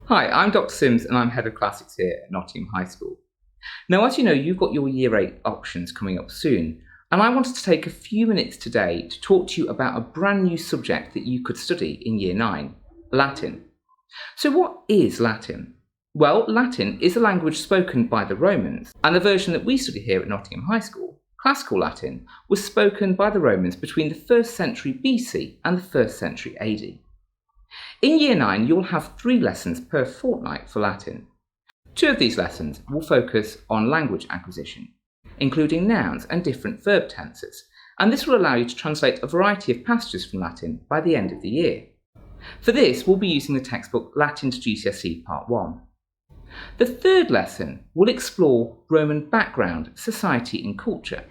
Hi, I'm Dr. Sims and I'm Head of Classics here at Nottingham High School. Now, as you know, you've got your Year 8 options coming up soon, and I wanted to take a few minutes today to talk to you about a brand new subject that you could study in Year 9, Latin. So what is Latin? Well, Latin is a language spoken by the Romans, and the version that we study here at Nottingham High School, Classical Latin, was spoken by the Romans between the 1st century BC and the 1st century AD. In Year 9, you'll have 3 lessons per fortnight for Latin. 2 of these lessons will focus on language acquisition, including nouns and different verb tenses, and this will allow you to translate a variety of passages from Latin by the end of the year. For this, we'll be using the textbook Latin to GCSE Part 1. The 3rd lesson will explore Roman background, society and culture.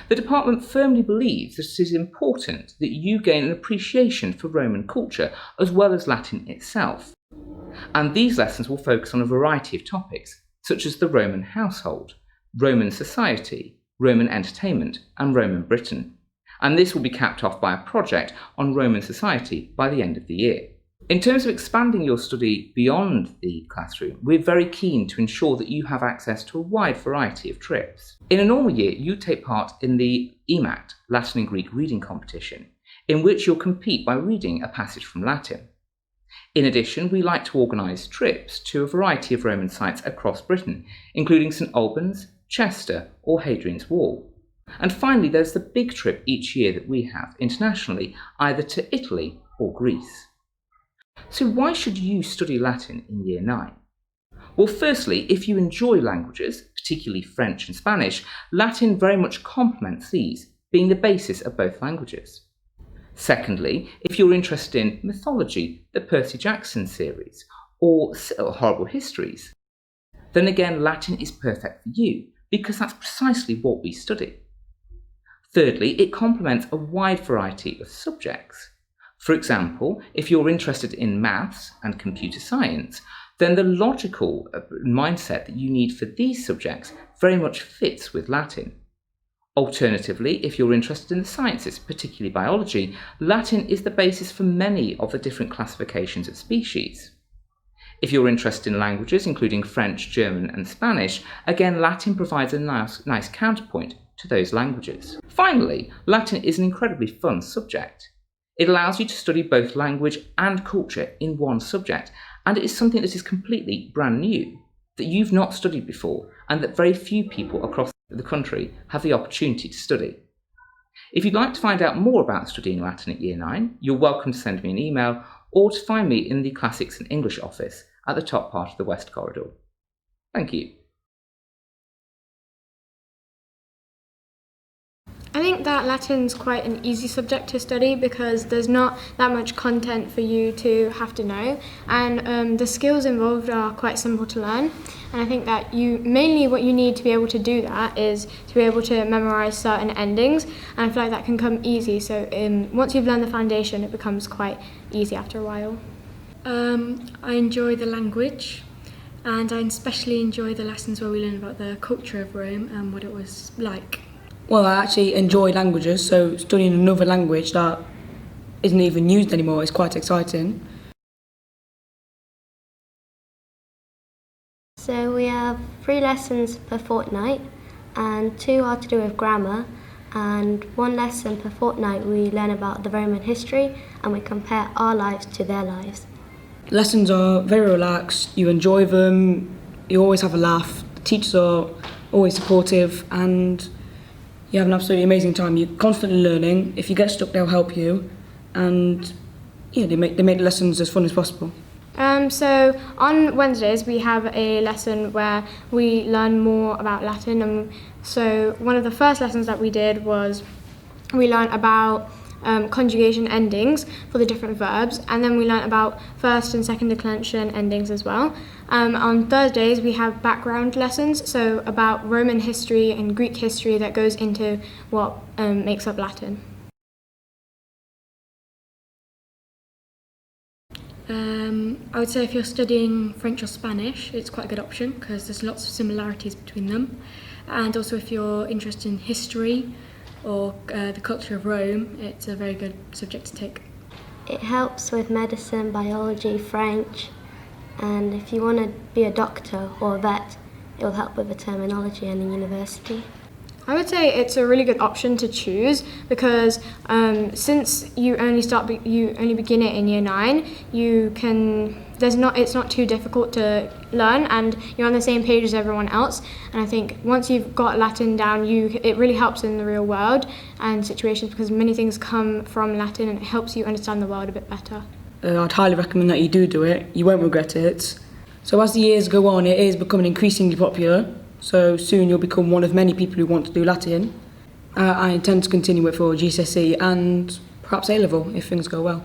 The department firmly believes that it is important that you gain an appreciation for Roman culture as well as Latin itself. And these lessons will focus on a variety of topics, such as the Roman household, Roman society, Roman entertainment, and Roman Britain. And this will be capped off by a project on Roman society by the end of the year. In terms of expanding your study beyond the classroom, we're very keen to ensure that you have access to a wide variety of trips. In a normal year, you take part in the EMACT, Latin and Greek reading competition, in which you'll compete by reading a passage from Latin. In addition, we like to organise trips to a variety of Roman sites across Britain, including St Albans, Chester or Hadrian's Wall. And finally, there's the big trip each year that we have internationally, either to Italy or Greece. So why should you study Latin in Year 9? Well, firstly, if you enjoy languages, particularly French and Spanish, Latin very much complements these, being the basis of both languages. Secondly, if you're interested in mythology, the Percy Jackson series, or horrible histories, then again Latin is perfect for you, because that's precisely what we study. Thirdly, it complements a wide variety of subjects. For example, if you're interested in maths and computer science, then the logical mindset that you need for these subjects very much fits with Latin. Alternatively, if you're interested in the sciences, particularly biology, Latin is the basis for many of the different classifications of species. If you're interested in languages, including French, German and Spanish, again Latin provides a nice counterpoint to those languages. Finally, Latin is an incredibly fun subject. It allows you to study both language and culture in one subject, and it is something that is completely brand new, that you've not studied before, and that very few people across the country have the opportunity to study. If you'd like to find out more about studying Latin at Year 9, you're welcome to send me an email or to find me in the Classics and English office at the top part of the West Corridor. Thank you. I think that Latin's quite an easy subject to study because there's not that much content for you to have to know, and the skills involved are quite simple to learn. And I think that mainly what you need to be able to do that is to be able to memorise certain endings, and I feel like that can come easy. So once you've learned the foundation, it becomes quite easy after a while. I enjoy the language, and I especially enjoy the lessons where we learn about the culture of Rome and what it was like. Well, I actually enjoy languages, so studying another language that isn't even used anymore is quite exciting. So we have 3 lessons per fortnight, and 2 are to do with grammar, and 1 lesson per fortnight we learn about the Roman history and we compare our lives to their lives. Lessons are very relaxed, you enjoy them, you always have a laugh, the teachers are always supportive, and you have an absolutely amazing time. You're constantly learning. If you get stuck, they'll help you, and yeah, they make the lessons as fun as possible. So on Wednesdays we have a lesson where we learn more about Latin, and so one of the first lessons that we did was we learned about conjugation endings for the different verbs, and then we learnt about first and second declension endings as well. On Thursdays we have background lessons, so about Roman history and Greek history that goes into what makes up Latin. I would say if you're studying French or Spanish, it's quite a good option because there's lots of similarities between them. And also if you're interested in history or the culture of Rome, it's a very good subject to take. It helps with medicine, biology, French, And if you want to be a doctor or a vet, it will help with the terminology and the university. I would say it's a really good option to choose because since you only begin it in year 9, it's not too difficult to learn and you're on the same page as everyone else. And I think once you've got Latin down, it really helps in the real world and situations because many things come from Latin and it helps you understand the world a bit better. I'd highly recommend that you do it. You won't regret it. So as the years go on, it is becoming increasingly popular. So soon you'll become one of many people who want to do Latin. I intend to continue it for GCSE and perhaps A-level if things go well.